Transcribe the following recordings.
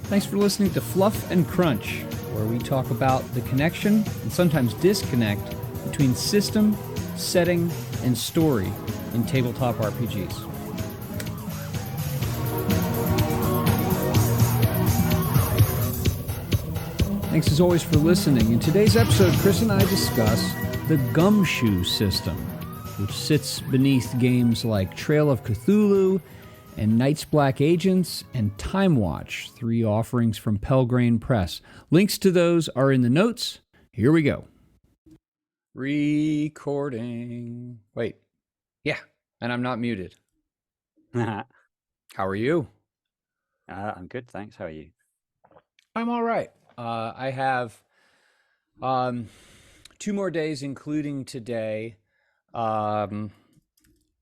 Thanks for listening to Fluff and Crunch, where we talk about the connection and sometimes disconnect between system, setting, and story in tabletop RPGs. Thanks as always for listening. In today's episode, Chris and I discuss the Gumshoe system, which sits beneath games like Trail of Cthulhu and Night's Black Agents and Time Watch, 3 offerings from Pelgrane Press. Links to those are in the notes. Here we go. Recording. Wait. Yeah, and I'm not muted. How are you? I'm good, thanks. How are you? I'm all right. I have 2 more days, including today,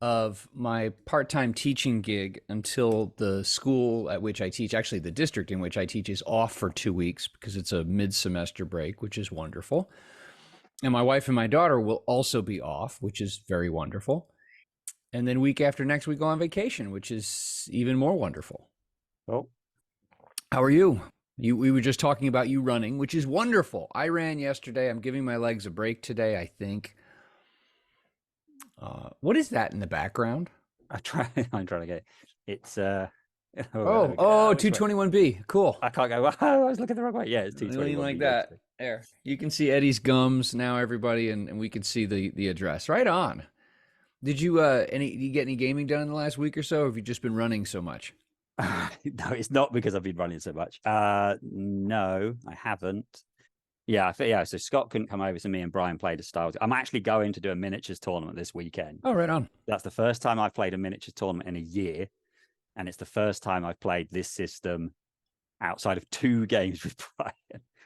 of my part-time teaching gig until the school at which I teach, actually the district in which I teach, is off for 2 weeks because it's a mid-semester break, which is wonderful. And my wife and my daughter will also be off, which is very wonderful. And then week after next, we go on vacation, which is even more wonderful. Oh, how are you? We were just talking about you running, which is wonderful. I ran yesterday. I'm giving my legs a break today, I think. What is that in the background? I'm trying to get it's 221B. Cool. I can't go. I was looking the wrong way. Yeah, it's 221B. Like that. There. You can see Eddie's gums now, everybody, and we can see the address. Right on. Did you you get any gaming done in the last week or so, or have you just been running so much? No, it's not because I've been running so much. No, I haven't. Yeah, so Scott couldn't come over, so me and Brian played a style. I'm actually going to do a miniatures tournament this weekend. Oh, right on. That's the first time I've played a miniatures tournament in a year, and it's the first time I've played this system outside of 2 games with Brian.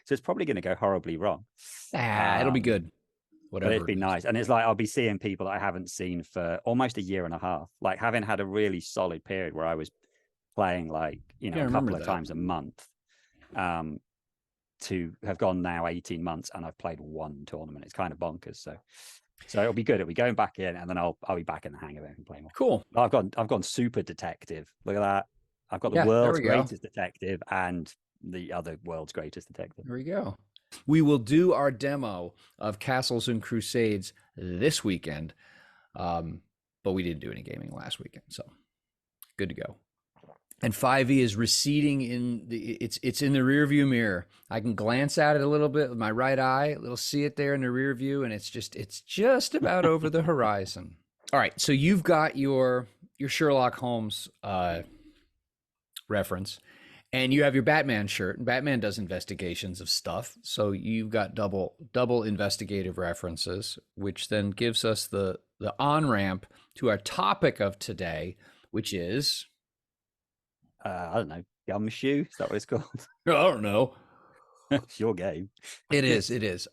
So it's probably going to go horribly wrong. It'll be good. Whatever. But it'd be nice. And it's like I'll be seeing people that I haven't seen for almost a year and a half. Like having had a really solid period where I was playing a couple of times a month. To have gone now 18 months and I've played 1 tournament. It's kind of bonkers. So it'll be good. It'll be going back in, and then I'll be back in the hang of it and play more. Cool. I've gone super detective. Look at that. I've got the world's greatest detective and the other world's greatest detective. There we go. We will do our demo of Castles and Crusades this weekend, but we didn't do any gaming last weekend, so good to go. And 5e is receding it's in the rear view mirror. I can glance at it a little bit with my right eye. It'll see it there in the rear view, and it's just about over the horizon. All right, so you've got your Sherlock Holmes reference, and you have your Batman shirt. And Batman does investigations of stuff, so you've got double investigative references, which then gives us the on-ramp to our topic of today, which is I don't know, Gumshoe? Is that what it's called? I don't know. It's your game. It is.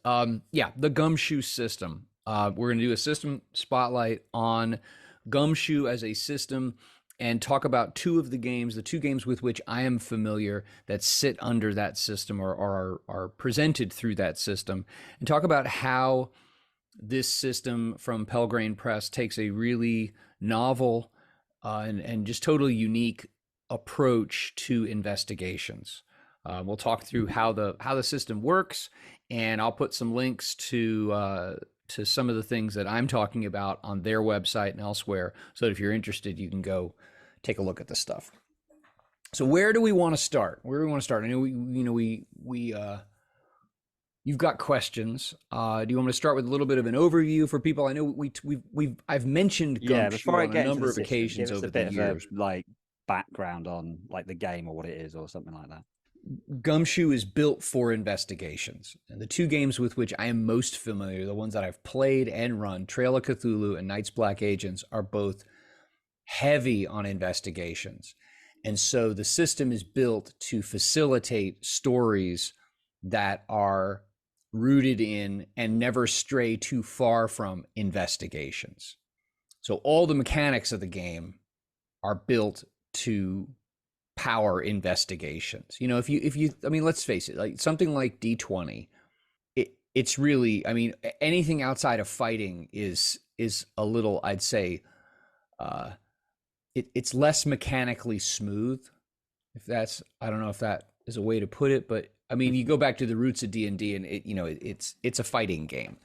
The Gumshoe system. We're going to do a system spotlight on Gumshoe as a system and talk about 2 of the games, the 2 games with which I am familiar that sit under that system or are presented through that system, and talk about how this system from Pelgrane Press takes a really novel and just totally unique approach to investigations. We'll talk through how the system works, and I'll put some links to some of the things that I'm talking about on their website and elsewhere, so that if you're interested, you can go take a look at the stuff. So where do we want to start? I know you've got questions. Do you want me to start with a little bit of an overview for people? I know I've mentioned Gumshoe on a number of occasions over the years. Background on the game or what it is or something like that. Gumshoe is built for investigations, and the 2 games with which I am most familiar, the ones that I've played and run, Trail of Cthulhu and Night's Black Agents, are both heavy on investigations. And so the system is built to facilitate stories that are rooted in and never stray too far from investigations. So all the mechanics of the game are built to power investigations. If you let's face it, like something like D20, it's really, anything outside of fighting is a little, I'd say, it's less mechanically smooth. I don't know if that is a way to put it, but I mean, you go back to the roots of D&D, and it's a fighting game.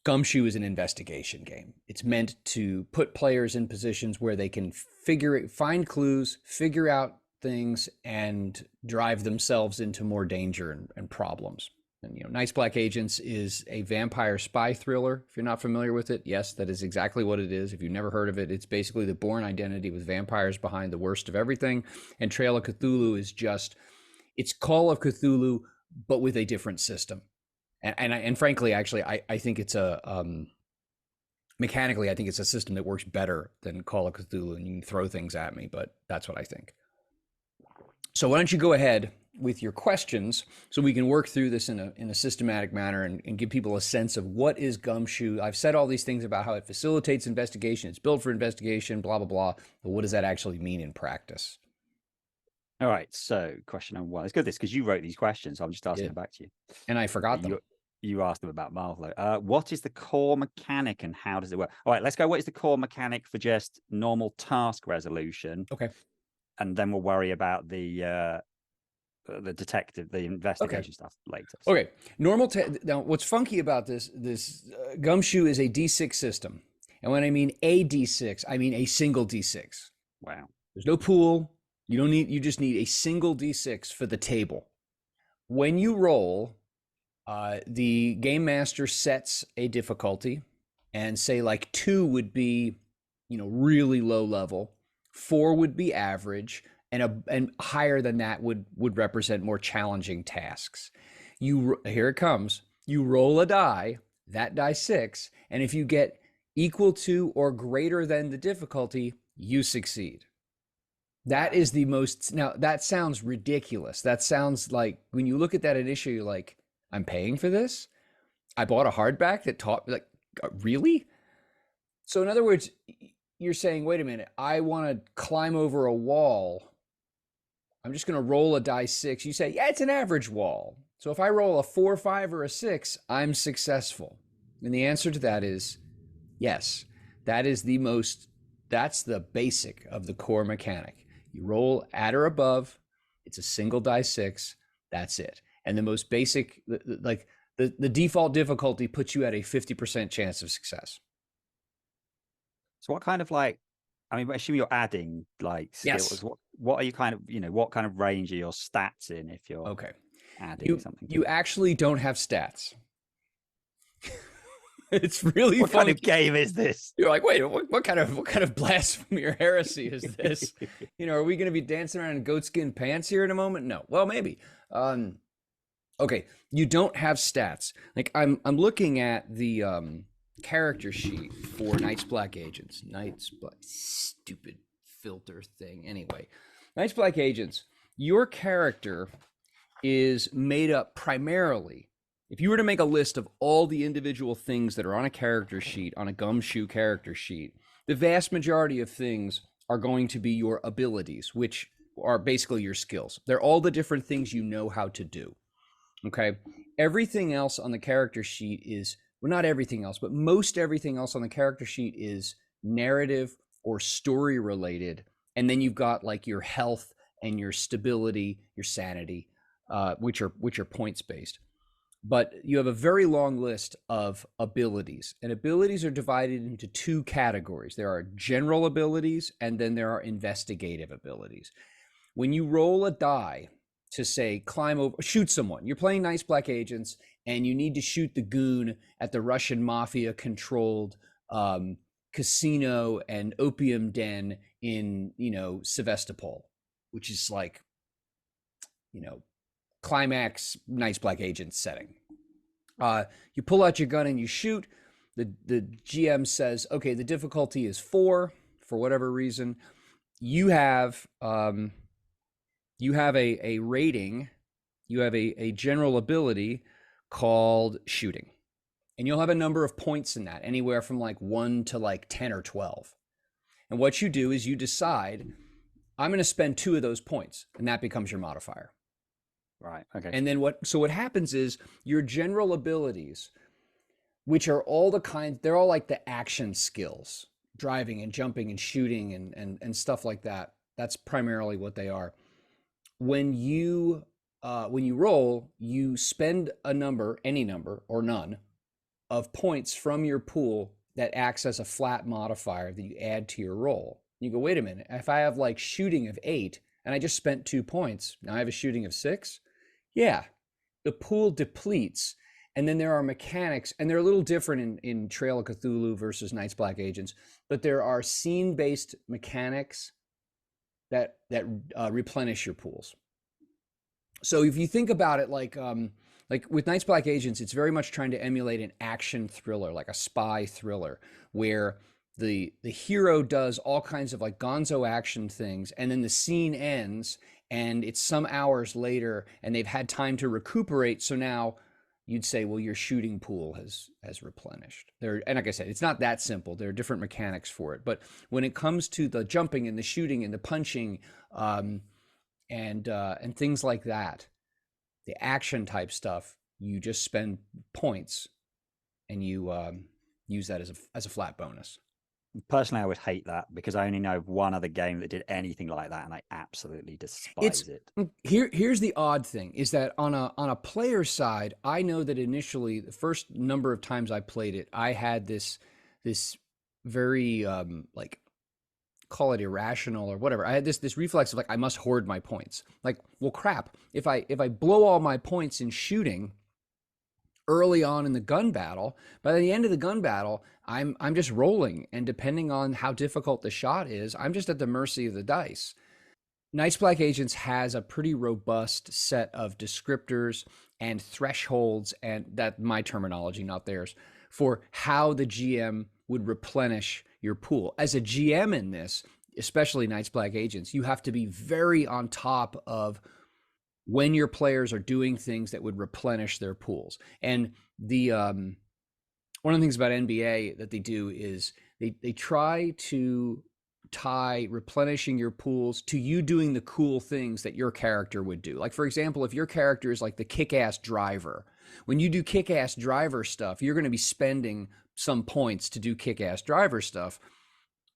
Gumshoe is an investigation game. It's meant to put players in positions where they can find clues, figure out things, and drive themselves into more danger and problems. And Night's Black Agents is a vampire spy thriller. If you're not familiar with it, yes, that is exactly what it is. If you've never heard of it, it's basically the Bourne Identity with vampires behind the worst of everything. And Trail of Cthulhu is it's Call of Cthulhu, but with a different system. And frankly, actually, I think it's mechanically, I think it's a system that works better than Call of Cthulhu, and you can throw things at me, but that's what I think. So why don't you go ahead with your questions so we can work through this in a systematic manner and give people a sense of what is Gumshoe. I've said all these things about how it facilitates investigation, it's built for investigation, blah, blah, blah. But what does that actually mean in practice? All right. So question number one. It's good because you wrote these questions. So I'm just asking them back to you. And I forgot them. You asked them about Marvel. What is the core mechanic and how does it work? All right, let's go. What is the core mechanic for just normal task resolution? Okay. And then we'll worry about the detective, the investigation stuff later. So. Okay. Now, what's funky about this Gumshoe is a D6 system. And when I mean a D6, I mean a single D6. Wow. There's no pool. You just need a single D6 for the table. When you roll, the game master sets a difficulty, and say like 2 would be, really low level, 4 would be average, and higher than that would represent more challenging tasks. Here it comes. You roll a die, that die 6, and if you get equal to or greater than the difficulty, you succeed. That is the most. Now that sounds ridiculous. That sounds like when you look at that initially, you're like, I'm paying for this. I bought a hardback that taught me, like, really? So in other words, you're saying, wait a minute, I want to climb over a wall. I'm just going to roll a die 6. You say, yeah, it's an average wall. So if I roll a 4, 5, or a 6, I'm successful. And the answer to that is yes. That's the basic of the core mechanic. You roll at or above. It's a single die 6. That's it. And the most basic, like the default difficulty puts you at a 50% chance of success. So what kind of I assume you're adding like skills. Yes. What are you kind of, what kind of range are your stats in if you're adding something? You actually don't have stats. It's really what funny. Kind of game is this? You're like, wait, what kind of blasphemy or heresy is this? Are we going to be dancing around in goatskin pants here in a moment? No. Well, maybe. Okay, you don't have stats. Like I'm looking at the character sheet for Night's Black Agents. Stupid filter thing. Anyway, Night's Black Agents, your character is made up primarily. If you were to make a list of all the individual things that are on a character sheet, on a Gumshoe character sheet, the vast majority of things are going to be your abilities, which are basically your skills. They're all the different things you know how to do. Okay. Everything else on the character sheet is, well, not everything else, but most everything else on the character sheet is narrative or story related. And then you've got like your health and your stability, your sanity, which are points based. But you have a very long list of abilities, and abilities are divided into 2 categories. There are general abilities, and then there are investigative abilities. When you roll a die to say climb over, shoot someone, you're playing Night's Black Agents, and you need to shoot the goon at the Russian mafia controlled casino and opium den in, Sevastopol, which is like, climax Night's Black Agents setting. You pull out your gun and you shoot. The GM says, okay, the difficulty is 4 for whatever reason. You have a rating. You have a general ability called shooting, and you'll have a number of points in that, anywhere from like 1 to like 10 or 12. And what you do is you decide, I'm going to spend 2 of those points, and that becomes your modifier. Right. Okay. And then what happens is your general abilities, which are all they're all like the action skills, driving and jumping and shooting and stuff like that. That's primarily what they are. When you roll, you spend a number, any number or none, of points from your pool that acts as a flat modifier that you add to your roll. You go, wait a minute, if I have like shooting of 8 and I just spent 2 points, now I have a shooting of 6. Yeah, the pool depletes. And then there are mechanics, and they're a little different in Trail of Cthulhu versus Night's Black Agents, but there are scene-based mechanics that replenish your pools. So if you think about it, like with Night's Black Agents, it's very much trying to emulate an action thriller, like a spy thriller, where the hero does all kinds of like gonzo action things, and then the scene ends, and it's some hours later, and they've had time to recuperate. So now you'd say, well, your shooting pool has replenished. There, and like I said, it's not that simple. There are different mechanics for it, but when it comes to the jumping and the shooting and the punching, and things like that, the action type stuff, you just spend points and you use that as a flat bonus. Personally, I would hate that because I only know of one other game that did anything like that, and I absolutely It's despise it. here's the odd thing is that on a player side, I know that initially the first number of times I played it, I had this very like, call it irrational or whatever. I had this reflex of like, I must hoard my points. Like, well, crap. If I blow all my points in shooting early on in the gun battle, by the end of the gun battle, I'm just rolling, and depending on how difficult the shot is, I'm just at the mercy of the dice. Night's Black Agents has a pretty robust set of descriptors and thresholds, and that my terminology, not theirs, for how the GM would replenish your pool. As a GM in this, especially Night's Black Agents, you have to be very on top of when your players are doing things that would replenish their pools. And the one of the things about NBA that they do is they try to tie replenishing your pools to you doing the cool things that your character would do. Like, for example, if your character is like the kick-ass driver, when you do kick-ass driver stuff, you're going to be spending some points to do kick-ass driver stuff,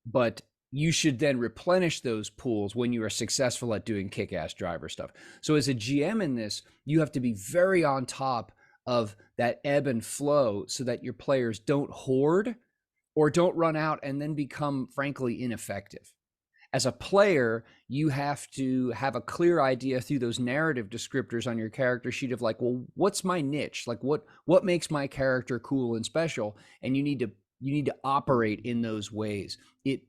but you should then replenish those pools when you are successful at doing kick-ass driver stuff. So as a GM in this, you have to be very on top of that ebb and flow so that your players don't hoard or don't run out and then become, frankly, ineffective. As a player, you have to have a clear idea through those narrative descriptors on your character sheet of like, well, what's my niche? Like, what makes my character cool and special? And you need to operate in those ways. It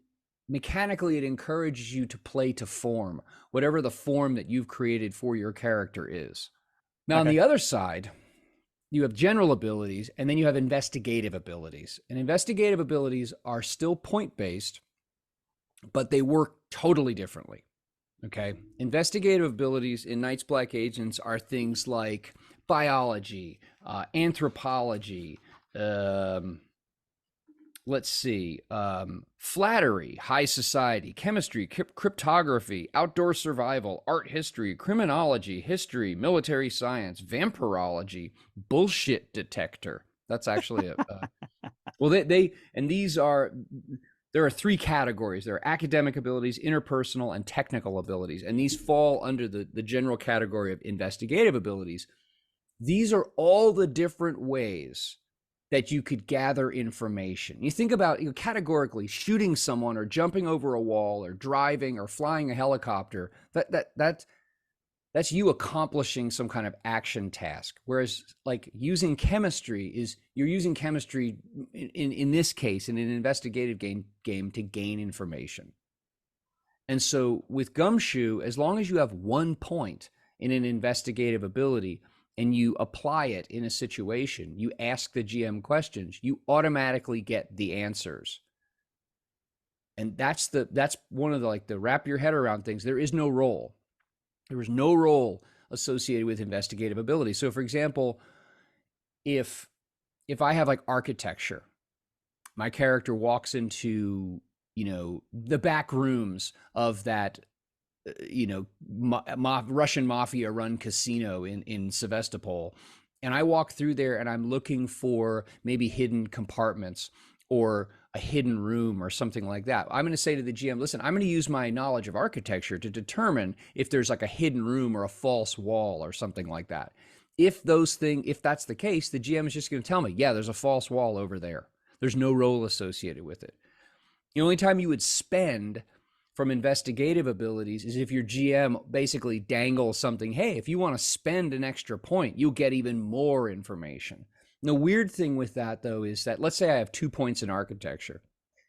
mechanically, it encourages you to play to form, whatever the form that you've created for your character is. Now, on Okay. the other side, you have general abilities, and then you have investigative abilities. And investigative abilities are still point-based, but they work totally differently. Okay? Investigative abilities in Night's Black Agents are things like biology, anthropology, let's see, flattery, high society, chemistry, cryptography, outdoor survival, art history, criminology, history, military science, vampirology, bullshit detector. That's actually well, they and these are, there are 3 categories. There are academic abilities, interpersonal, and technical abilities, and these fall under the general category of investigative abilities. These are all the different ways that you could gather information. You think about, categorically shooting someone or jumping over a wall or driving or flying a helicopter. That's you accomplishing some kind of action task. Whereas like using chemistry is, you're using chemistry in this case in an investigative game to gain information. And so with Gumshoe, as long as you have 1 point in an investigative ability and you apply it in a situation, you ask the GM questions, you automatically get the answers. And that's one of the, like, the wrap your head around things. There is no role. There is no role associated with investigative ability. So for example, if I have like architecture, my character walks into, the back rooms of that Russian mafia run casino in Sevastopol, and I walk through there and I'm looking for maybe hidden compartments or a hidden room or something like that. I'm going to say to the GM, listen, I'm going to use my knowledge of architecture to determine if there's like a hidden room or a false wall or something like that. If that's the case, the GM is just going to tell me, yeah, there's a false wall over there. There's no role associated with it. The only time you would spend from investigative abilities is if your GM basically dangles something. Hey, if you want to spend an extra point, you'll get even more information. And the weird thing with that, though, is that let's say I have 2 points in architecture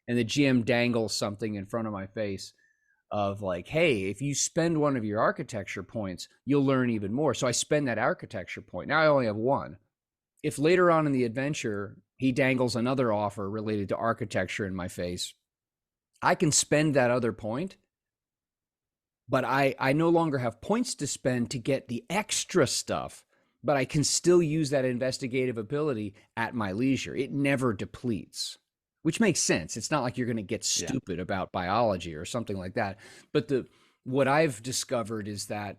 and the GM dangles something in front of my face of like, hey, if you spend one of your architecture points, you'll learn even more. So I spend that architecture point. Now I only have one. If later on in the adventure he dangles another offer related to architecture in my face, I can spend that other point, but I no longer have points to spend to get the extra stuff, but I can still use that investigative ability at my leisure. It never depletes, which makes sense. It's not like you're going to get Yeah. stupid about biology or something like that. But what I've discovered is that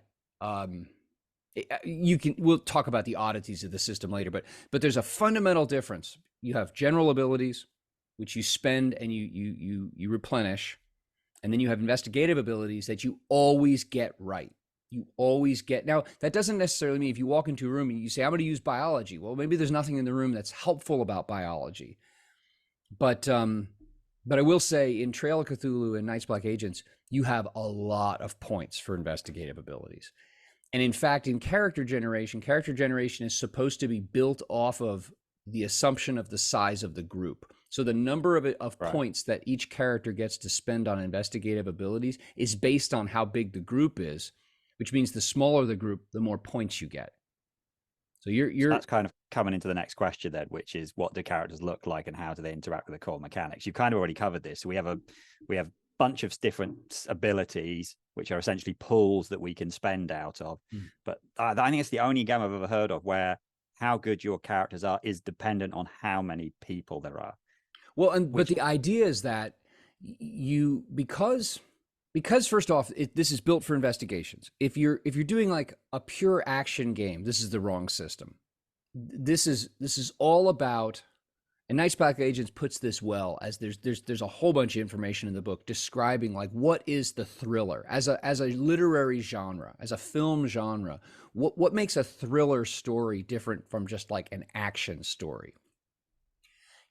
we'll talk about the oddities of the system later, but there's a fundamental difference. You have general abilities, which you spend and you replenish, and then you have investigative abilities that you always get right. You always get. Now that doesn't necessarily mean if you walk into a room and you say I'm going to use biology, well, maybe there's nothing in the room that's helpful about biology. But I will say in Trail of Cthulhu and Night's Black Agents, you have a lot of points for investigative abilities. And in fact, in character generation is supposed to be built off of the assumption of the size of the group. So the number of Right. points that each character gets to spend on investigative abilities is based on how big the group is, which means the smaller the group, the more points you get. So So that's kind of coming into the next question then, which is what do characters look like and how do they interact with the core mechanics? You've kind of already covered this. So we have a bunch of different abilities, which are essentially pools that we can spend out of. But I think it's the only game I've ever heard of where how good your characters are is dependent on how many people there are. Well, but Which the idea is that because first off, this is built for investigations. If you're doing like a pure action game, this is the wrong system. This is all about, and Night's Black Agents puts this well, as there's a whole bunch of information in the book describing like what is the thriller as a literary genre, as a film genre. What makes a thriller story different from just like an action story?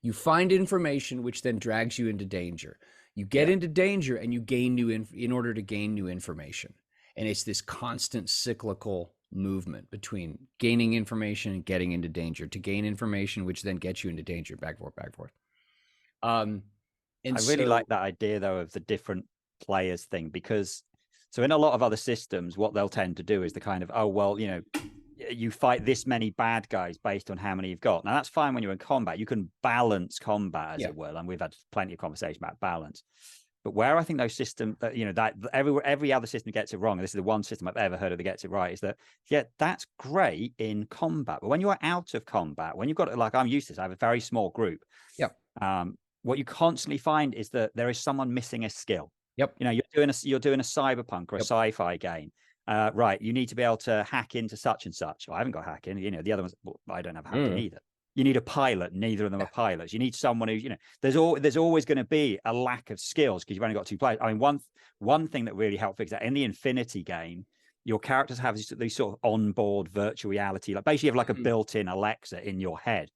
You find information which then drags you into danger. You get into danger and you gain in order to gain new information. And it's this constant cyclical movement between gaining information and getting into danger to gain information, which then gets you into danger, back and forth, back and forth. And I really like that idea though of the different players thing, because so in a lot of other systems, what they'll tend to do is the kind of, oh, well, you fight this many bad guys based on how many you've got. Now that's fine when you're in combat. You can balance combat, as it were, and we've had plenty of conversation about balance. But where I think those systems, that every other system gets it wrong, and this is the one system I've ever heard of that gets it right, is that that's great in combat, but when you are out of combat, when you've got like I'm used to this, I have a very small group. What you constantly find is that there is someone missing a skill. Yep. You're doing a cyberpunk or a sci-fi game. Right, you need to be able to hack into such and such. I haven't got hacking. The other ones, well, I don't have hacking either. You need a pilot. Neither of them are pilots. You need someone who, there's always going to be a lack of skills because you've only got 2 players. I mean, one thing that really helped fix that in the Infinity game, your characters have these sort of onboard virtual reality, like basically you have like a built-in Alexa in your head.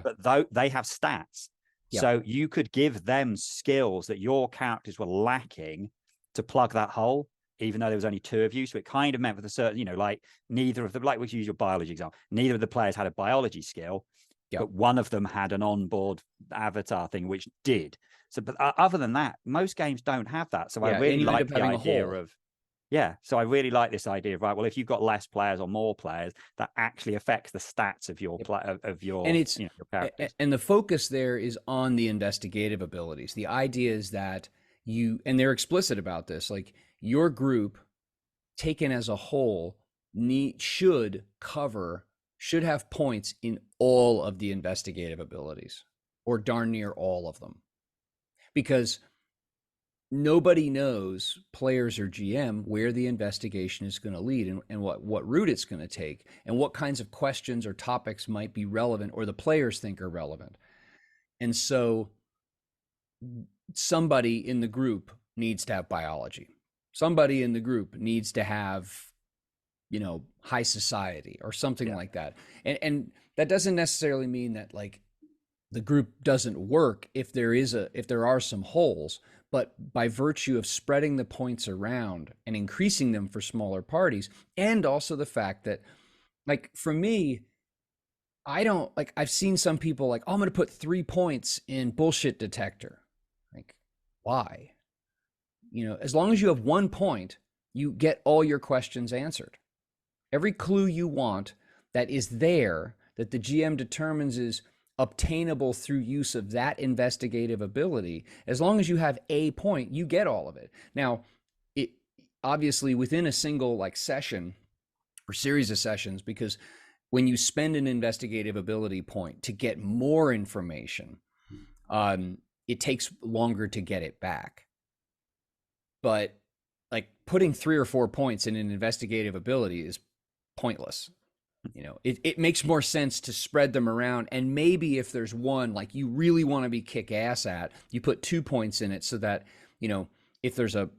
But though they have stats, so you could give them skills that your characters were lacking to plug that hole, even though there was only 2 of you. So it kind of meant with a certain, like neither of them, like we use your biology example, neither of the players had a biology skill, but one of them had an onboard avatar thing, which did. So, but other than that, most games don't have that. So I really like the idea of, so I really like this idea of, right, well, if you've got less players or more players, that actually affects the stats of your and it's your characters. And the focus there is on the investigative abilities. The idea is that and they're explicit about this, like your group taken as a whole should have points in all of the investigative abilities, or darn near all of them, because nobody knows, players or GM, where the investigation is going to lead and what route it's going to take and what kinds of questions or topics might be relevant or the players think are relevant. And so somebody in the group needs to have biology. Somebody in the group needs to have, high society or something Yeah. like that. And that doesn't necessarily mean that like the group doesn't work if there are some holes, but by virtue of spreading the points around and increasing them for smaller parties, and also the fact that, like, for me, I don't like, I've seen some people like, oh, I'm going to put 3 points in bullshit detector. Like, why? As long as you have 1 point, you get all your questions answered. Every clue you want that is there, that the GM determines is obtainable through use of that investigative ability, as long as you have a point, you get all of it. Now, it obviously within a single like session or series of sessions, because when you spend an investigative ability point to get more information, it takes longer to get it back. But like putting 3 or 4 points in an investigative ability is pointless. It makes more sense to spread them around. And maybe if there's one like you really want to be kick ass at, you put 2 points in it so that, if there's a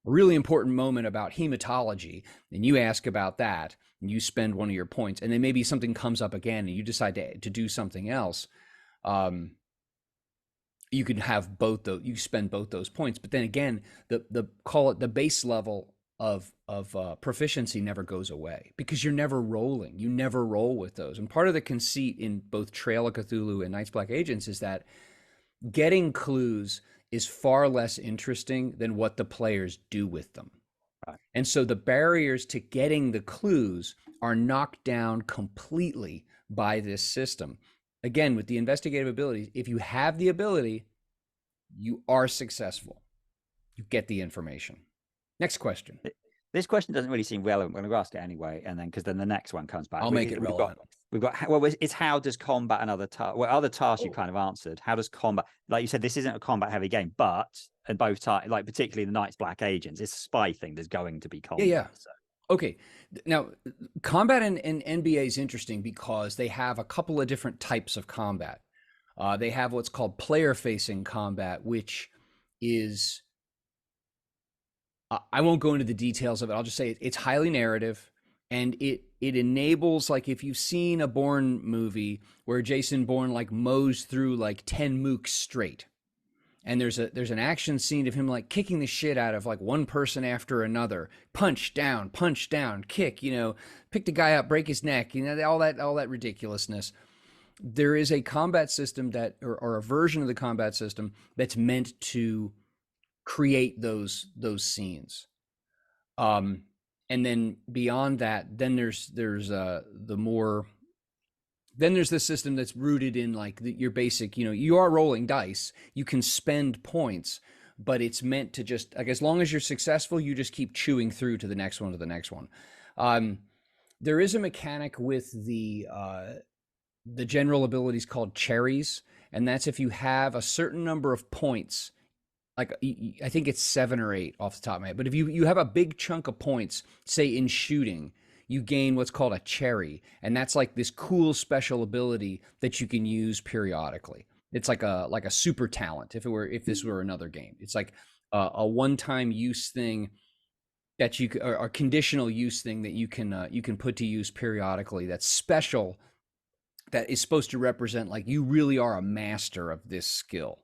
really important moment about hematology and you ask about that and you spend one of your points, and then maybe something comes up again and you decide to do something else, you can have both those, you spend both those points. But then again, the call it the base level of proficiency never goes away, because you're never rolling. You never roll with those. And part of the conceit in both Trail of Cthulhu and Night's Black Agents is that getting clues is far less interesting than what the players do with them. Right. And so the barriers to getting the clues are knocked down completely by this system. Again, with the investigative abilities, if you have the ability, you are successful. You get the information. Next question. This question doesn't really seem relevant. I'm going to ask it anyway, and then because then the next one comes back. I'll make it relevant. We've got well, it's how does combat and other tasks? Well, other tasks you kind of answered. How does combat? Like you said, this isn't a combat heavy game, but and both like particularly the Night's Black Agents, it's a spy thing. There's going to be combat. Yeah. So. Okay. Now, combat in NBA is interesting because they have a couple of different types of combat. They have what's called player-facing combat, which is, I won't go into the details of it. I'll just say it's highly narrative, and it enables, like, if you've seen a Bourne movie where Jason Bourne like mows through like 10 mooks straight, and there's an action scene of him like kicking the shit out of like one person after another, punch down, kick, pick the guy up, break his neck, all that ridiculousness. There is a combat system that, or a version of the combat system that's meant to create those scenes. And then beyond that, then there's the system that's rooted in like your basic, you are rolling dice, you can spend points, but it's meant to just, like, as long as you're successful, you just keep chewing through to the next one. There is a mechanic with the general abilities called cherries, and that's if you have a certain number of points, like I think it's 7 or 8 off the top of my head, but if you have a big chunk of points, say in shooting, you gain what's called a cherry, and that's like this cool special ability that you can use periodically. It's like a super talent if this were another game. It's like a one-time use thing that you, or a conditional use thing that you can put to use periodically, that's special, that is supposed to represent like you really are a master of this skill.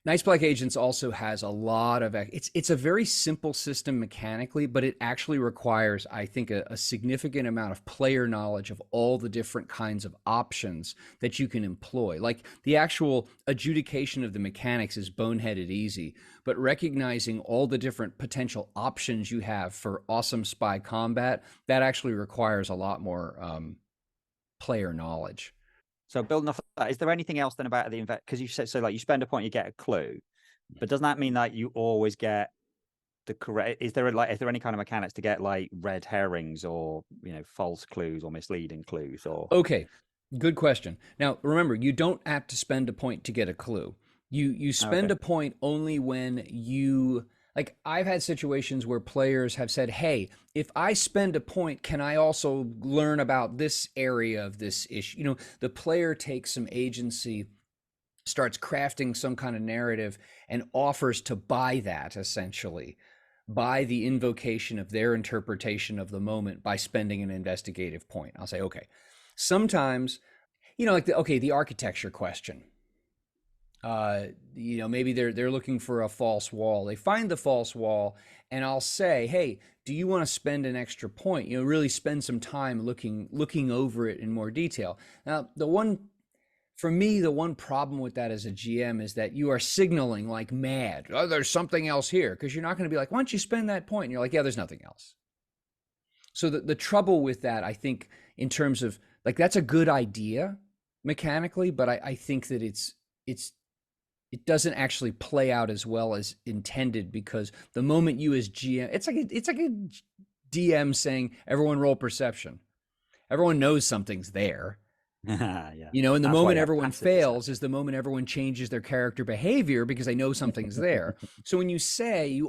Night's Black Agents also has a lot of, it's a very simple system mechanically, but it actually requires, I think, a significant amount of player knowledge of all the different kinds of options that you can employ. Like the actual adjudication of the mechanics is boneheaded easy, but recognizing all the different potential options you have for awesome spy combat, that actually requires a lot more player knowledge. So building off of that, is there anything else then about the invest? Because you said, so like you spend a point, you get a clue, but doesn't that mean that you always get the correct? Is there any kind of mechanics to get like red herrings or false clues or misleading clues? Or okay, good question. Now remember, you don't have to spend a point to get a clue. You spend a point only when you, like, I've had situations where players have said, hey, if I spend a point, can I also learn about this area of this issue? The player takes some agency. starts crafting some kind of narrative and offers to buy that, essentially, by the invocation of their interpretation of the moment by spending an investigative point. I'll say, okay, sometimes, like the architecture question. Maybe they're looking for a false wall. They find the false wall, and I'll say, hey, do you want to spend an extra point? Really spend some time looking over it in more detail. Now, for me, the one problem with that as a GM is that you are signaling like mad, oh, there's something else here, because you're not going to be like, why don't you spend that point? And you're like, yeah, there's nothing else. So the trouble with that, I think, in terms of like, that's a good idea mechanically, but I think that it doesn't actually play out as well as intended, because the moment you as GM, it's like a DM saying, everyone roll perception. Everyone knows something's there. Yeah. And the That's why moment you have everyone passive fails perception. is the moment everyone changes their character behavior because they know something's there. So when you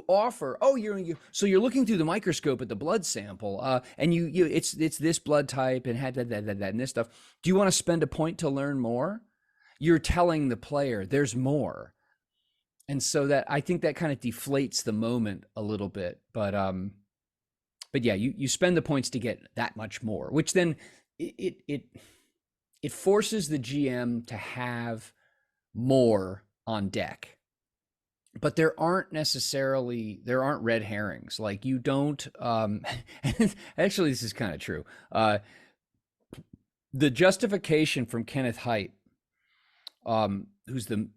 offer, oh, so you're looking through the microscope at the blood sample, and it's this blood type and had that and this stuff. Do you want to spend a point to learn more? You're telling the player there's more. And so that, I think that kind of deflates the moment a little bit, but yeah, you spend the points to get that much more, which then it forces the GM to have more on deck. But there aren't red herrings. Like, you don't actually, this is kind of true. The justification from Kenneth Haidt, who's the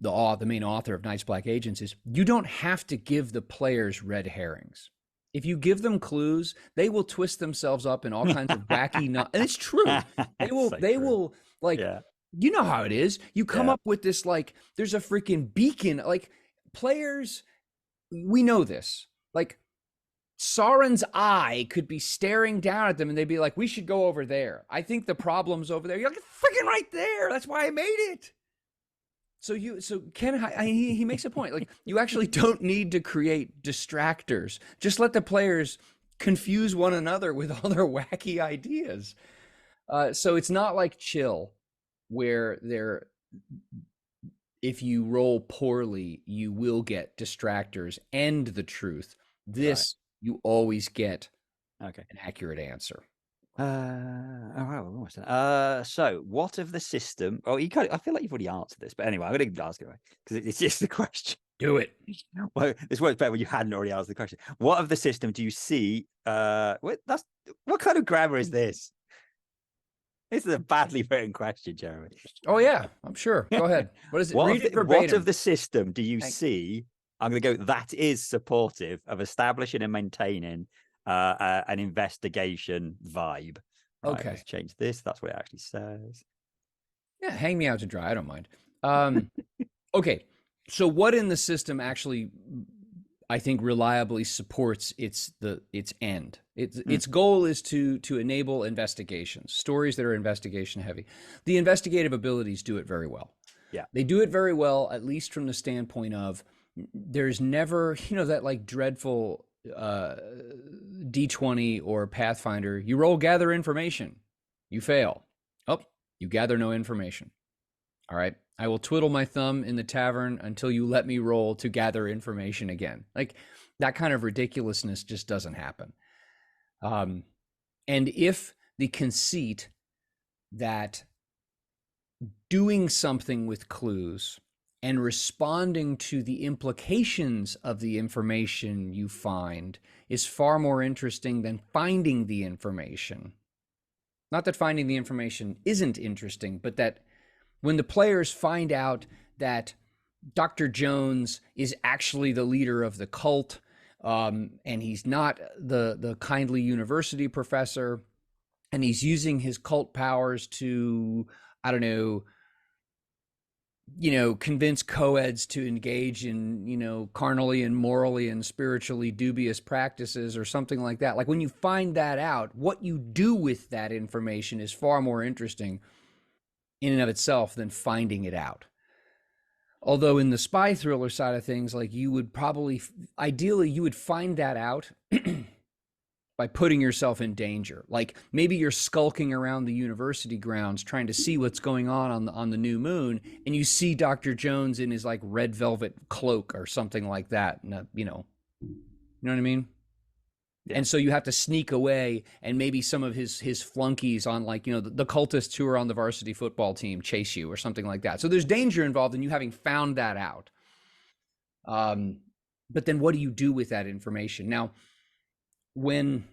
main author of Night's Black Agents, is you don't have to give the players red herrings. If you give them clues, they will twist themselves up in all kinds of wacky and it's true. They will like, Yeah. you know how it is. You come up with this, like, there's a freaking beacon. Like, players, we know this. Like, Sauron's eye could be staring down at them and they'd be like, we should go over there. I think the problem's over there. You're like, freaking right there. That's why I made it. So Ken, he makes a point. Like, you actually don't need to create distractors. Just let the players confuse one another with all their wacky ideas. So it's not like Chill, where if you roll poorly, you will get distractors and the truth. This, you always get an accurate answer. So what of the system? Oh, I feel like you've already answered this, but anyway, I'm going to ask it because it's just the question. Do it. Well, this works better when you hadn't already answered the question. What of the system do you see? What kind of grammar is this? This is a badly written question, Jeremy. Oh yeah, I'm sure. Go ahead. What is it? What of the system do you see? I'm going to go. That is supportive of establishing and maintaining an investigation vibe. Right, okay, let's change this. That's what it actually says. Yeah, hang me out to dry. I don't mind. Okay, so what in the system actually, I think, reliably supports its end? Its goal is to enable investigations, stories that are investigation heavy. The investigative abilities do it very well. Yeah, they do it very well, at least from the standpoint of there's never, that like dreadful D20 or Pathfinder, you roll gather information, you fail. Oh, you gather no information. All right, I will twiddle my thumb in the tavern until you let me roll to gather information again. Like, that kind of ridiculousness just doesn't happen. And if the conceit that doing something with clues and responding to the implications of the information you find is far more interesting than finding the information. Not that finding the information isn't interesting, but that when the players find out that Dr. Jones is actually the leader of the cult, and he's not the kindly university professor, and he's using his cult powers to, I don't know, convince co-eds to engage in, carnally and morally and spiritually dubious practices or something like that. Like, when you find that out, what you do with that information is far more interesting in and of itself than finding it out. Although in the spy thriller side of things, like, you would probably, ideally, you would find that out by putting yourself in danger. Like maybe you're skulking around the university grounds trying to see what's going on the new moon, and you see Dr. Jones in his like red velvet cloak or something like that. And, you know what I mean? Yeah. And so you have to sneak away, and maybe some of his flunkies on like, the cultists who are on the varsity football team chase you or something like that. So there's danger involved in you having found that out. But then what do you do with that information? Now, when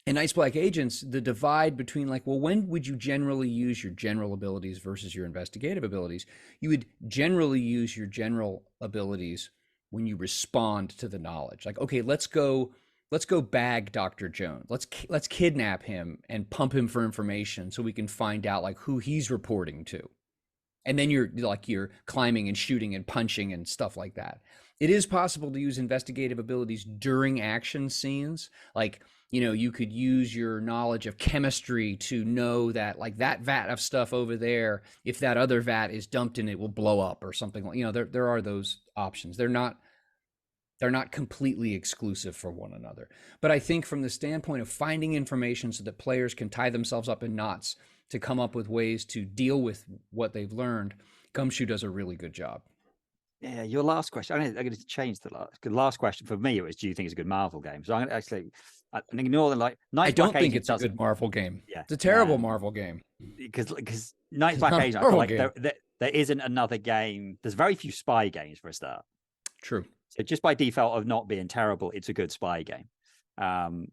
in Ice Black Agents, the divide between like, well, when would you generally use your general abilities versus your investigative abilities? You would generally use your general abilities when you respond to the knowledge. Like, okay, let's go bag Dr. Jones. Let's kidnap him and pump him for information so we can find out like who he's reporting to. And then you're climbing and shooting and punching and stuff like that. It is possible to use investigative abilities during action scenes. Like, you could use your knowledge of chemistry to know that like that vat of stuff over there, if that other vat is dumped in, it will blow up or something. Like, there are those options. They're not completely exclusive for one another. But I think from the standpoint of finding information so that players can tie themselves up in knots to come up with ways to deal with what they've learned, Gumshoe does a really good job. Yeah, your last question. I'm going to change the last question for me. It was, do you think it's a good Marvel game? So I'm going to actually ignore the I Night's don't Black think Agent it's a good Marvel game. Yeah, It's a terrible Marvel game. because Night's Black Not a Agent, I feel Marvel like there isn't another game. There's very few spy games for a start. True. So just by default of not being terrible, it's a good spy game. And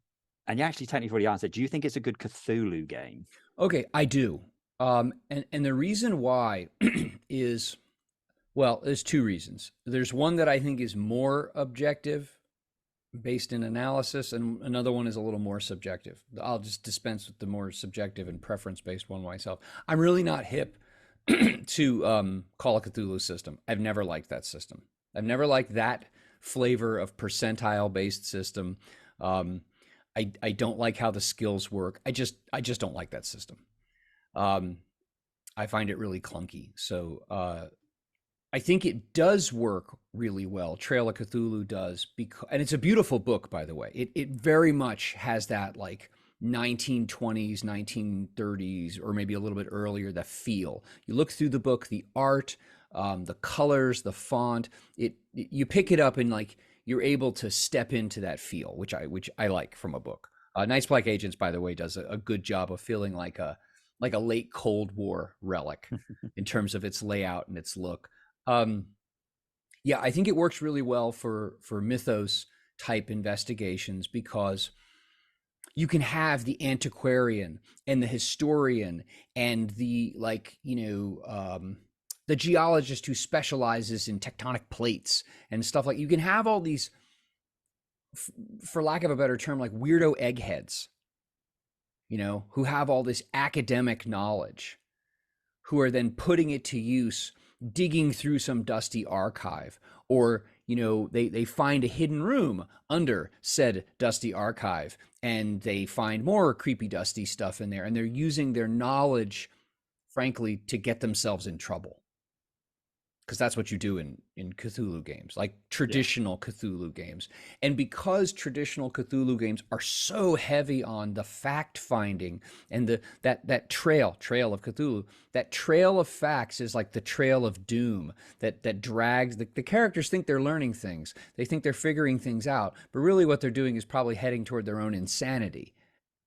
you actually technically already answered. Do you think it's a good Cthulhu game? Okay, I do. And the reason why is, well, there's two reasons. There's one that I think is more objective based in analysis, and another one is a little more subjective. I'll just dispense with the more subjective and preference based one myself. I'm really not hip to Call of Cthulhu system. I've never liked that system. I've never liked that flavor of percentile based system. I don't like how the skills work. I just don't like that system. I find it really clunky. So I think it does work really well. Trail of Cthulhu does, and it's a beautiful book, by the way. It very much has that like 1920s, 1930s, or maybe a little bit earlier, the feel. You look through the book, the art, the colors, the font. You pick it up and like you're able to step into that feel, which I like from a book. Night's Black Agents, by the way, does a good job of feeling like a late Cold War relic in terms of its layout and its look. Yeah, I think it works really well for mythos type investigations because you can have the antiquarian and the historian and the the geologist who specializes in tectonic plates and stuff. Like, you can have all these, for lack of a better term, like weirdo eggheads, who have all this academic knowledge, who are then putting it to use, digging through some dusty archive, or they find a hidden room under said dusty archive and they find more creepy dusty stuff in there, and they're using their knowledge, frankly, to get themselves in trouble, because that's what you do in Cthulhu games, like traditional Cthulhu games. And because traditional Cthulhu games are so heavy on the fact finding and that trail of Cthulhu, that trail of facts is like the trail of doom that drags. The characters think they're learning things, they think they're figuring things out, but really what they're doing is probably heading toward their own insanity.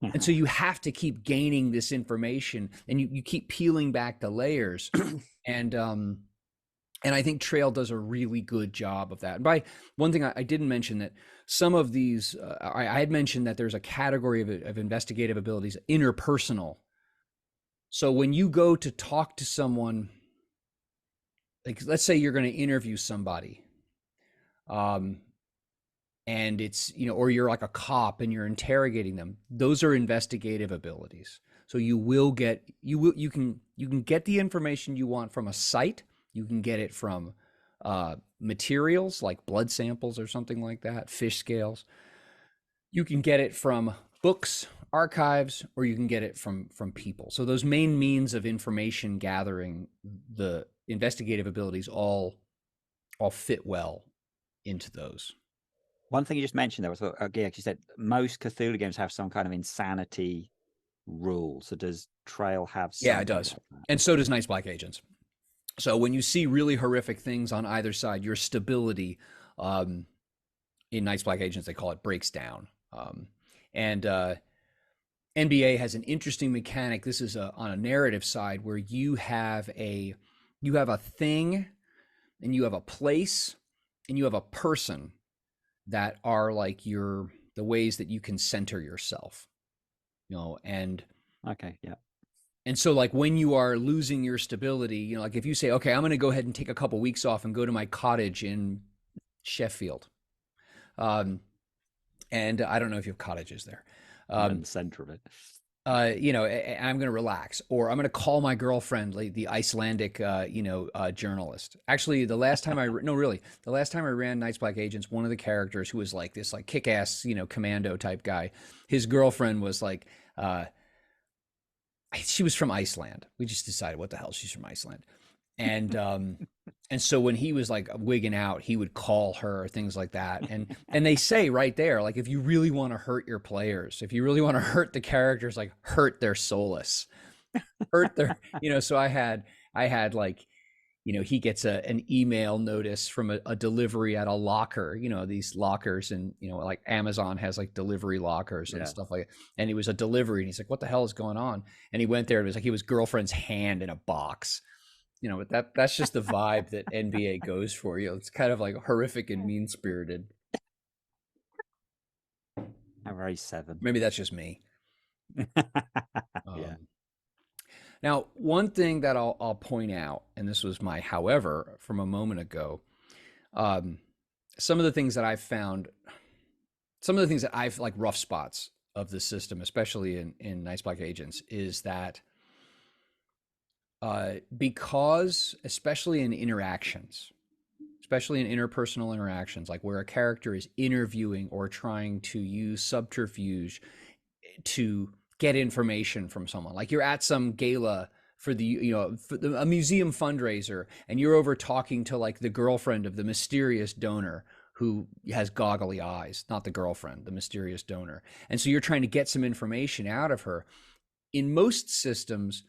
And so you have to keep gaining this information, and you keep peeling back the layers. And I think Trail does a really good job of that. And by one thing, I didn't mention that some of these, I had mentioned that there's a category of investigative abilities, interpersonal. So when you go to talk to someone, like let's say you're going to interview somebody, and it's, or you're like a cop and you're interrogating them, those are investigative abilities. So you can get the information you want from a site. You can get it from materials like blood samples or something like that, fish scales. You can get it from books, archives, or you can get it from people. So those main means of information gathering, the investigative abilities all fit well into those. One thing you just mentioned there was, yeah, you said most Cthulhu games have some kind of insanity rule. So does Trail have Yeah, it something does. like that? And so does Night's Black Agents. So when you see really horrific things on either side, your stability, um, in Night's Black Agents, they call it breaks down. And NBA has an interesting mechanic. This is on a narrative side where you have a thing, and you have a place, and you have a person that are like the ways that you can center yourself, and Okay, yeah. so like when you are losing your stability, like if you say, okay, I'm going to go ahead and take a couple weeks off and go to my cottage in Sheffield, um, and I don't know if you have cottages there. I'm in Um, the center of it. I'm going to relax, or I'm going to call my girlfriend, like the Icelandic, journalist. Actually, the last time I ran Night's Black Agents, one of the characters who was like this, like kick-ass, commando type guy, his girlfriend was like, she was from Iceland. We just decided, what the hell, she's from Iceland, and so when he was like wigging out, he would call her, things like that. And they say right there, like, if you really want to hurt your players, if you really want to hurt the characters, like hurt their solace, hurt their, so I had like, he gets an email notice from a delivery at a locker, these lockers, and, like Amazon has like delivery lockers and Yeah. stuff like that. And it was a delivery, and he's like, what the hell is going on? And he went there, and it was like he was girlfriend's hand in a box. But that's just the vibe that NBA goes for. It's kind of like horrific and mean spirited. Very seven. Maybe that's just me. Yeah. Um, Now, one thing that I'll point out, and this was my however from a moment ago, um, some of the things that I've found, some of the things that I've like rough spots of the system, especially in Night's Black Agents, is that because, especially in interactions, especially in interpersonal interactions, like where a character is interviewing or trying to use subterfuge to get information from someone, like you're at some gala for a museum fundraiser, and you're over talking to like the girlfriend of the mysterious donor who has goggly eyes, not the girlfriend, the mysterious donor. And so you're trying to get some information out of her. In most systems,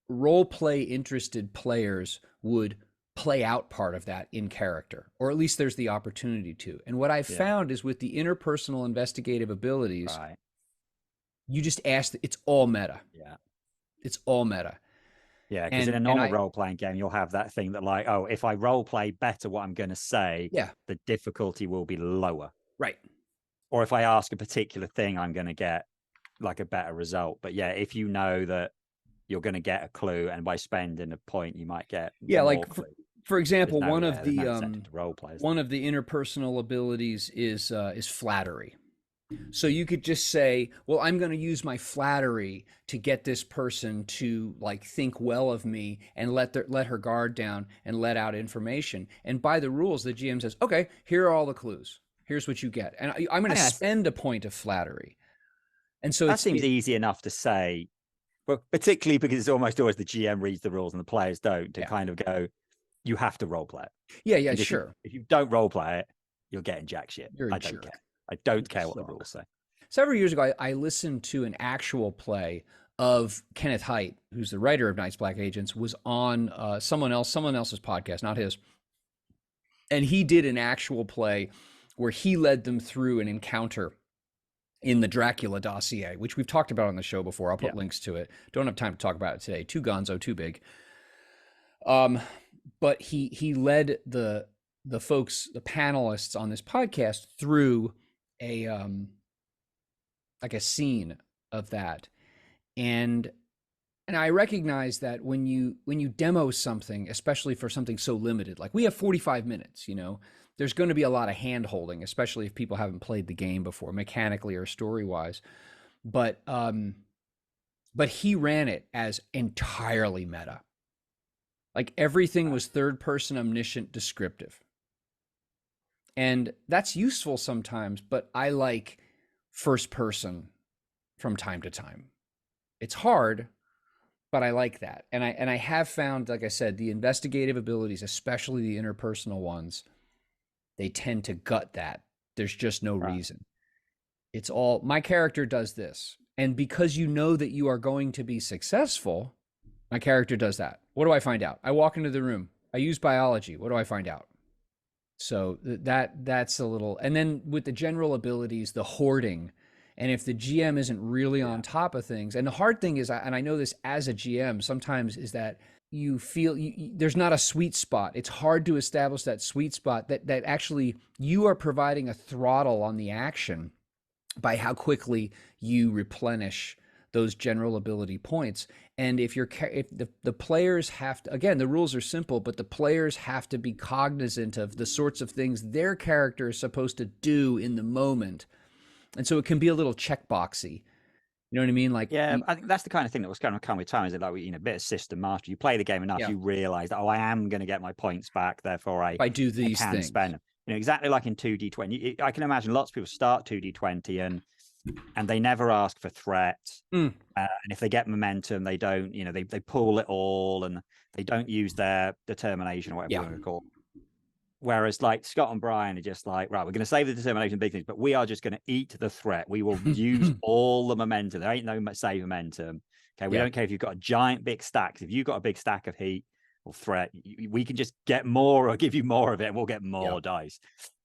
role play interested players would play out part of that in character, or at least there's the opportunity to. And what I've Yeah. found is with the interpersonal investigative abilities, Right. you just ask, it's all meta. Yeah. It's all meta. Yeah, because in a And normal role-playing game, you'll have that thing that like, oh, if I role-play better what I'm going to say, yeah, the difficulty will be lower. right. Or if I ask a particular thing, I'm going to get like a better result. But yeah, if you know that you're going to get a clue, and by spending a point, you might get Yeah, more like clue. for example, There's no incentive to role-play. one of the interpersonal abilities is flattery. So you could just say, well, I'm going to use my flattery to get this person to like think well of me and let her guard down and let out information. And by the rules, the GM says, okay, here are all the clues. Here's what you get. And I'm going to spend a point of flattery. And so that seems easy enough to say, but particularly because it's almost always the GM reads the rules and the players don't, to kind of go, you have to role play it. Yeah, sure. If you don't role play it, you're getting jack shit. I don't care. I don't care what the rules say. Several years ago, I listened to an actual play of Kenneth Haidt, who's the writer of Night's Black Agents, was on someone else's podcast, not his. And he did an actual play where he led them through an encounter in the Dracula dossier, which we've talked about on the show before. I'll put links to it. Don't have time to talk about it today. Too gonzo, too big. But he led the folks, the panelists on this podcast, through a like a scene of that. And I recognize that when you demo something, especially for something so limited, like we have 45 minutes, there's going to be a lot of hand holding, especially if people haven't played the game before, mechanically or story wise. But he ran it as entirely meta. Like everything was third person, omniscient, descriptive. And that's useful sometimes, but I like first person from time to time. It's hard, but I like that. And I have found, like I said, the investigative abilities, especially the interpersonal ones, they tend to gut that There's just no Right. reason. It's all my character does this. And because you know that you are going to be successful, my character does that. What do I find out? I walk into the room. I use biology. What do I find out? So that's a little, and then with the general abilities, the hoarding, and if the GM isn't really Yeah. on top of things, and the hard thing is, and I know this as a GM sometimes, is that you feel there's not a sweet spot. It's hard to establish that sweet spot that actually you are providing a throttle on the action by how quickly you replenish those general ability points. And if the players have to, again, the rules are simple, but the players have to be cognizant of the sorts of things their character is supposed to do in the moment. And so it can be a little checkboxy. You know what I mean? Like, Yeah, I think that's the kind of thing that was going to come with time. Is it like, a bit of system mastery? You play the game enough, yeah, you realize that, oh, I am going to get my points back, therefore if I do I these can things. spend them. Exactly like in 2D20. I can imagine lots of people start 2D20 and they never ask for threat. Mm, And if they get momentum, they don't, they pull it all and they don't use their determination or whatever you yeah. want to call it. Whereas like Scott and Brian are just like, right, we're going to save the determination, big things, but we are just going to eat the threat. We will use all the momentum. There ain't no save momentum. Okay. We Yeah. don't care if you've got a giant big stack. If you've got a big stack of heat or threat, we can just get more or give you more of it and we'll get more dice.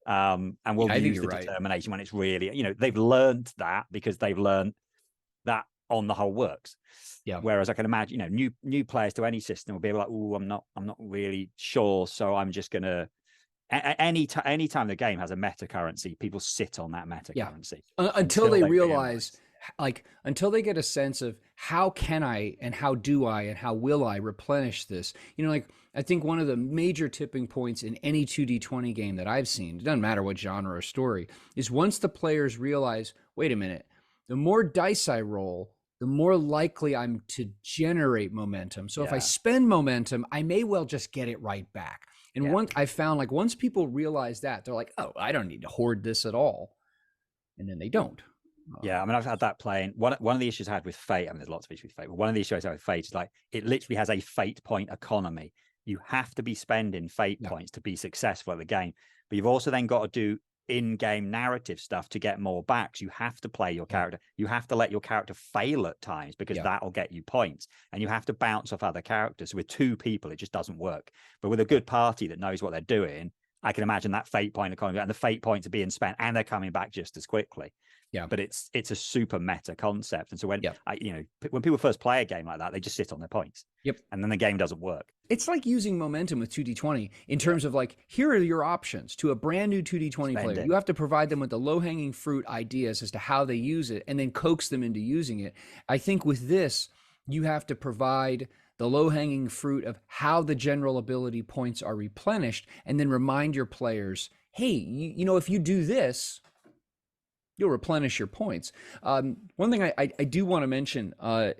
And we'll Yeah, I think use you're the right. determination when it's really, they've learned that because they've learned that on the whole works. Yeah. Whereas I can imagine, new players to any system will be like, oh, I'm not really sure. So I'm just going to, any time the game has a meta currency, people sit on that meta currency Until they realize, like, until they get a sense of how can I and how do I and how will I replenish this. Like, I think one of the major tipping points in any 2D20 game that I've seen, it doesn't matter what genre or story, is once the players realize, wait a minute, the more dice I roll, the more likely I'm to generate momentum. So if I spend momentum, I may well just get it right back. And I found, like, once people realize that, they're like, oh, I don't need to hoard this at all. And then they don't. Yeah, I mean, I've had that playing. One of the issues I had with Fate, I mean, there's lots of issues with Fate, but one of the issues I had with Fate is like, it literally has a fate point economy. You have to be spending fate points to be successful at the game. But you've also then got to do in-game narrative stuff to get more backs. You have to play your character. You have to let your character fail at times because that'll get you points. And you have to bounce off other characters. With two people, it just doesn't work. But with a good party that knows what they're doing, I can imagine that fate point economy and the fate points are being spent and they're coming back just as quickly. Yeah. But it's a super meta concept. And so when when people first play a game like that, they just sit on their points. Yep. And then the game doesn't work. It's like using momentum with 2D20 in terms of, like, here are your options to a brand new 2D20 player. You have to provide them with the low-hanging fruit ideas as to how they use it and then coax them into using it. I think with this, you have to provide the low-hanging fruit of how the general ability points are replenished and then remind your players, hey, if you do this, you'll replenish your points. One thing I do want to mention,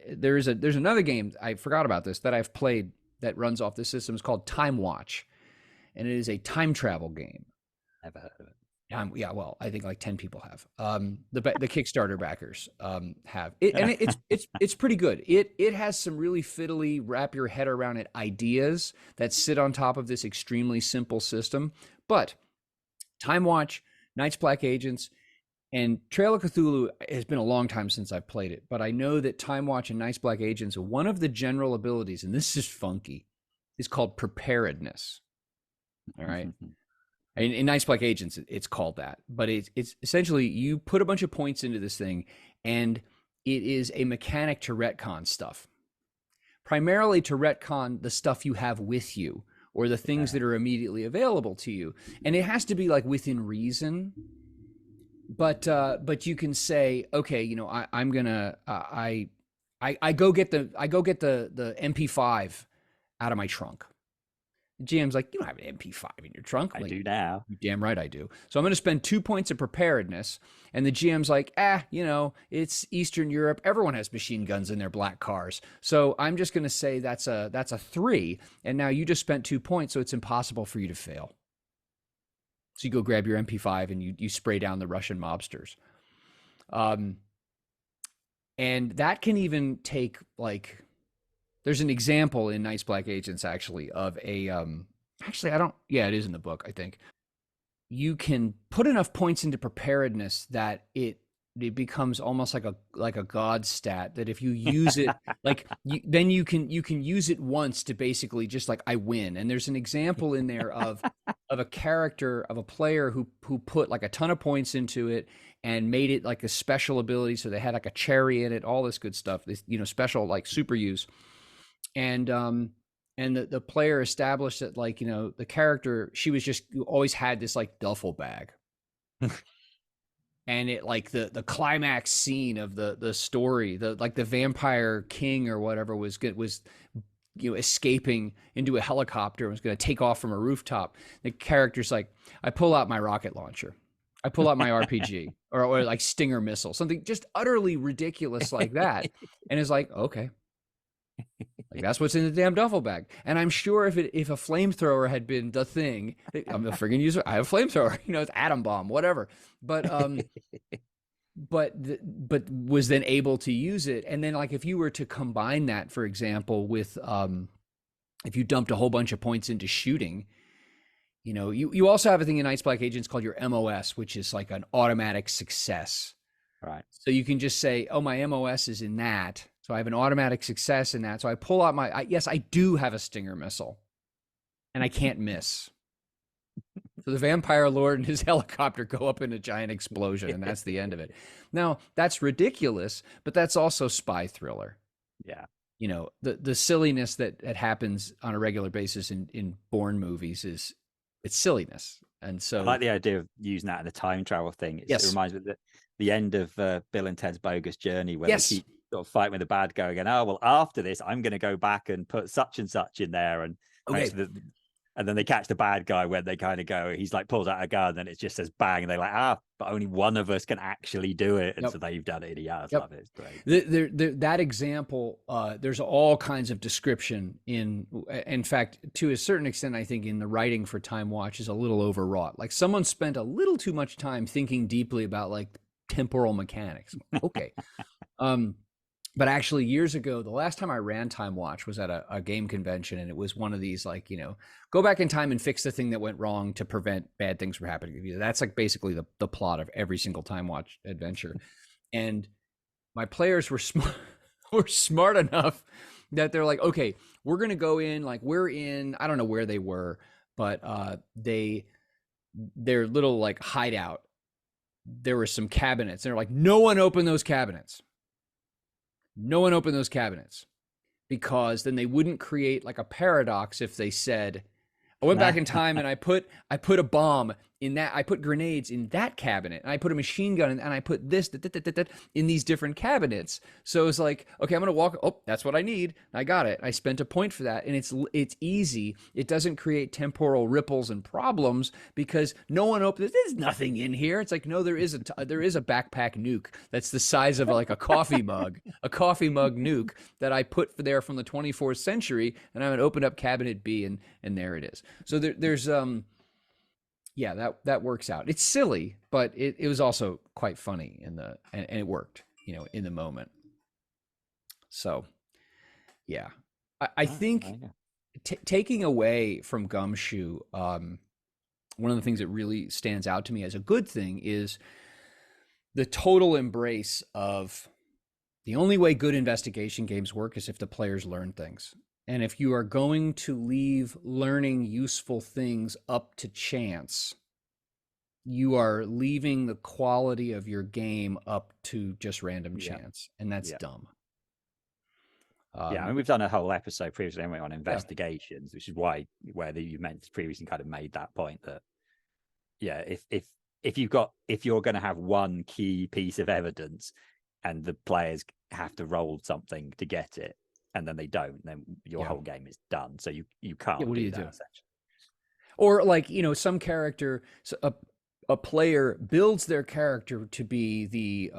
there's another game, I forgot about this, that I've played that runs off this system. It's called Time Watch, and it is a time travel game. Never heard of it. Yeah, well, I think like 10 people have. The Kickstarter backers have it, and it's pretty good. It has some really fiddly, wrap your head around it ideas that sit on top of this extremely simple system. But Time Watch, Night's Black Agents, and Trail of Cthulhu has been a long time since I've played it, but I know that Time Watch and Night's Black Agents, one of the general abilities, and this is funky, is called Preparedness. All right. In Night's Black Agents, it's called that, but it's essentially you put a bunch of points into this thing, and it is a mechanic to retcon stuff, primarily to retcon the stuff you have with you or the things that are immediately available to you, and it has to be like within reason. But you can say, okay, I'm gonna I go get the MP5 out of my trunk. The GM's like, you don't have an MP5 in your trunk. I do now. You damn right I do. So I'm going to spend 2 points of preparedness. And the GM's like, it's Eastern Europe. Everyone has machine guns in their black cars. So I'm just going to say that's a 3. And now you just spent 2 points, so it's impossible for you to fail. So you go grab your MP5 and you spray down the Russian mobsters. And that can even take, like, there's an example in Night's Black Agents, actually, of a, it is in the book, I think. you can put enough points into preparedness that it becomes almost like a god stat that if you use it then you can use it once to basically just like I win. And there's an example in there of a character of a player who put like a ton of points into it and made it like a special ability, so they had like a cherry in it, all this good stuff, this special like super use. And the player established that like the character, she was just always had this like duffel bag. And it like the climax scene of the story, the like the vampire king or whatever was good, was escaping into a helicopter and was going to take off from a rooftop. The character's like, I pull out my rocket launcher, I pull out my RPG, or like Stinger missile, something just utterly ridiculous like that. And it's like, okay, like that's what's in the damn duffel bag. And I'm sure if a flamethrower had been the thing, I'm a friggin' user. I have a flamethrower, it's atom bomb, whatever. But but was then able to use it. And then like if you were to combine that, for example, with if you dumped a whole bunch of points into shooting, you also have a thing in Ice Black Agents called your MOS, which is like an automatic success. Right. So you can just say, oh, my MOS is in that. So I have an automatic success in that. So I pull out yes, I do have a Stinger missile and I can't miss. So the vampire lord and his helicopter go up in a giant explosion, and that's the end of it. Now, that's ridiculous, but that's also spy thriller. Yeah. The silliness that happens on a regular basis in Bourne movies it's silliness. And so I like the idea of using that in a time travel thing. It reminds me of the end of Bill and Ted's Bogus Journey, where they keep sort of fighting with the bad guy again. Oh, well, after this, I'm going to go back and put such and such in there. And okay. And then they catch the bad guy when they kind of go, he's like pulls out a gun and it just says bang. And they're like, but only one of us can actually do it. And so they've done it. Yeah, I love it. It's great. That example, there's all kinds of description in fact, to a certain extent, I think in the writing for Time Watch is a little overwrought. Like someone spent a little too much time thinking deeply about like temporal mechanics. Okay. But actually, years ago, the last time I ran Time Watch was at a game convention, and it was one of these like, go back in time and fix the thing that went wrong to prevent bad things from happening. That's like basically the plot of every single Time Watch adventure. And my players were smart enough that they're like, okay, we're gonna go in, like we're in, I don't know where they were, but their little like hideout, there were some cabinets. They're like, no one open those cabinets. No one opened those cabinets, because then they wouldn't create like a paradox if they said, I went back in time and I put a bomb in that, I put grenades in that cabinet, and I put a machine gun and I put this in these different cabinets. So it's like, okay, I'm going to walk. Oh, that's what I need. I got it. I spent a point for that. And it's easy. It doesn't create temporal ripples and problems because no one opens. There's nothing in here. It's like, no, there is a backpack nuke that's the size of like a coffee mug, a coffee mug nuke that I put there from the 24th century. And I'm going to open up cabinet B and there it is. So there's yeah, that works out. It's silly, but it was also quite funny and it worked, in the moment. So, yeah, I think taking away from Gumshoe, one of the things that really stands out to me as a good thing is the total embrace of the only way good investigation games work is if the players learn things. And if you are going to leave learning useful things up to chance, you are leaving the quality of your game up to just random chance. And that's dumb. I mean, we've done a whole episode previously anyway on investigations, which is where you meant previously kind of made that point that, if you're going to have one key piece of evidence and the players have to roll something to get it, and then they don't, then your whole game is done. So you can't do that. Or like, some character, a player builds their character to be the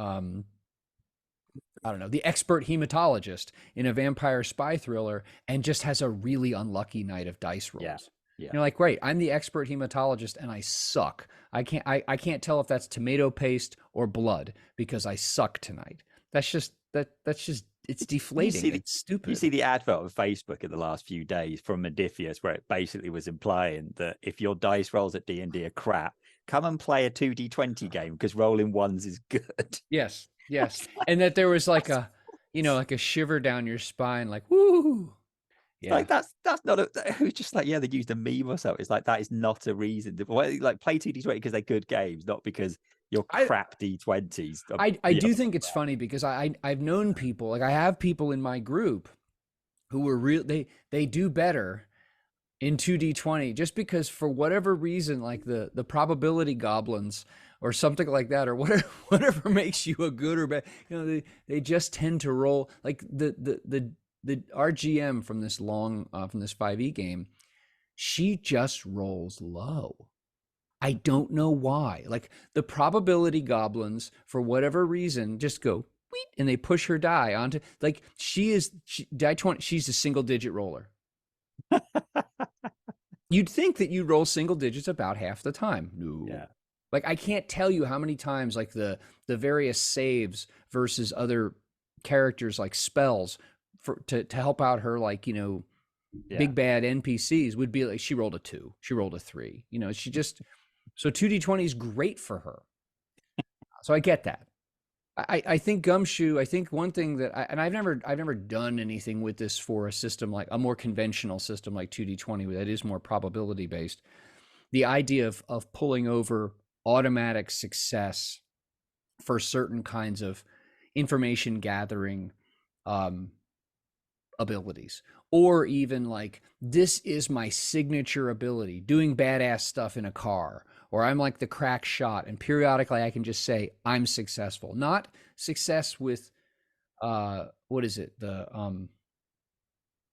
the expert hematologist in a vampire spy thriller, and just has a really unlucky night of dice rolls. You're like, great, I'm the expert hematologist and I suck. I can't tell if that's tomato paste or blood because I suck tonight. That's just it's deflating. It's stupid. You see the advert on Facebook in the last few days from Modifius, where it basically was implying that if your dice rolls at D&D are crap, come and play a 2D20 game because rolling ones is good. Yes, yes. And that there was like a, like a shiver down your spine, like, woo. Yeah. Like that's not who's just like, yeah, they used a meme or something. It's like, that is not a reason to like play 2D20 because they're good games, not because you're crap D20s. I do think it's funny because I've known people, like I have people in my group who were real, they do better in 2D20 just because for whatever reason, like the probability goblins or something like that, or whatever makes you a good or bad, they just tend to roll like the RGM from this from this 5e game. She just rolls low. I don't know why. Like the probability goblins, for whatever reason, just go wheat, and they push her die onto, like die 20. She's a single digit roller. You'd think that you'd roll single digits about half the time. No. Yeah. Like I can't tell you how many times like the various saves versus other characters like spells to help out her, like, big bad NPCs would be like she rolled a 2, she rolled a 3. She just, so 2D20 is great for her. So I get that. I think Gumshoe, I think one thing that I've never done anything with this for a system like a more conventional system like 2D20 that is more probability based. The idea of pulling over automatic success for certain kinds of information gathering abilities, or even like, this is my signature ability, doing badass stuff in a car, or I'm like the crack shot, and periodically I can just say I'm successful. Not success with what is it, the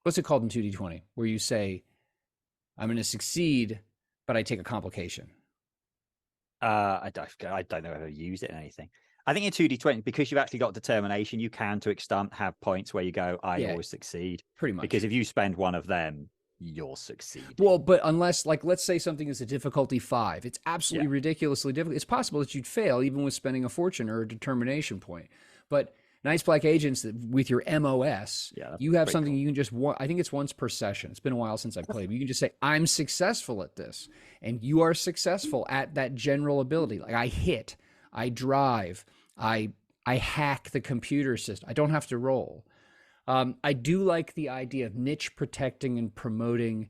what's it called in 2D20 where you say I'm going to succeed but I take a complication. I don't know if I've used it in anything. I think in 2D20, because you've actually got determination, you can, to extent, have points where you go, I always succeed. Pretty much. Because if you spend one of them, you'll succeed. Well, but unless, like, let's say something is a difficulty 5. It's absolutely ridiculously difficult. It's possible that you'd fail even with spending a fortune or a determination point. But Nice Black Agents, with your MOS, you have something cool. You can just, I think it's once per session. It's been a while since I've played. But you can just say, I'm successful at this. And you are successful at that general ability. Like, I hit, I drive, I hack the computer system. I don't have to roll. I do like the idea of niche protecting and promoting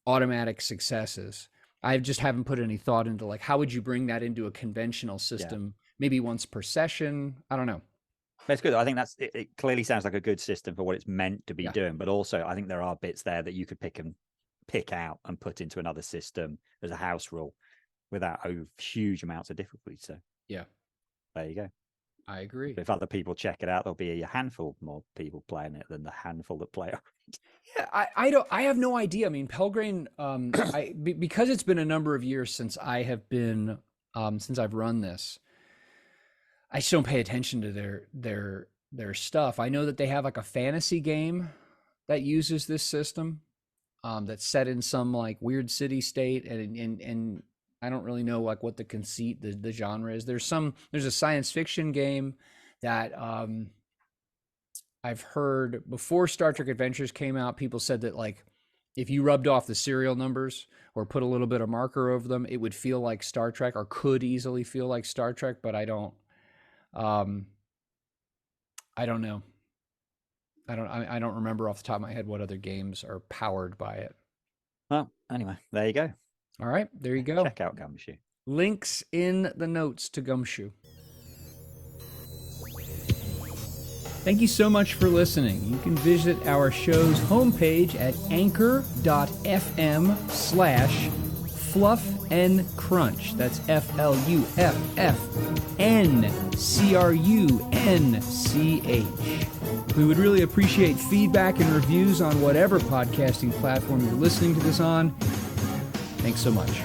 automatic successes. I just haven't put any thought into, like, how would you bring that into a conventional system? Maybe once per session. I don't know. That's good. I think it clearly sounds like a good system for what it's meant to be doing. But also, I think there are bits there that you could pick out and put into another system as a house rule without huge amounts of difficulty. So there you go. I agree. If other people check it out, there'll be a handful more people playing it than the handful that play it. Yeah, I have no idea. I mean, Pelgrane, because it's been a number of years since I have been, since I've run this, I just don't pay attention to their stuff. I know that they have like a fantasy game that uses this system, that's set in some like weird city state, and I don't really know like what the conceit, the genre is. There's a science fiction game that I've heard before Star Trek Adventures came out. People said that, like, if you rubbed off the serial numbers or put a little bit of marker over them, it would feel like Star Trek, or could easily feel like Star Trek. But I don't know. I don't remember off the top of my head what other games are powered by it. Well, anyway, there you go. All right, there you go. Check out Gumshoe. Links in the notes to Gumshoe. Thank you so much for listening. You can visit our show's homepage at anchor.fm/fluffncrunch. That's FLUFFNCRUNCH. We would really appreciate feedback and reviews on whatever podcasting platform you're listening to this on. Thanks so much.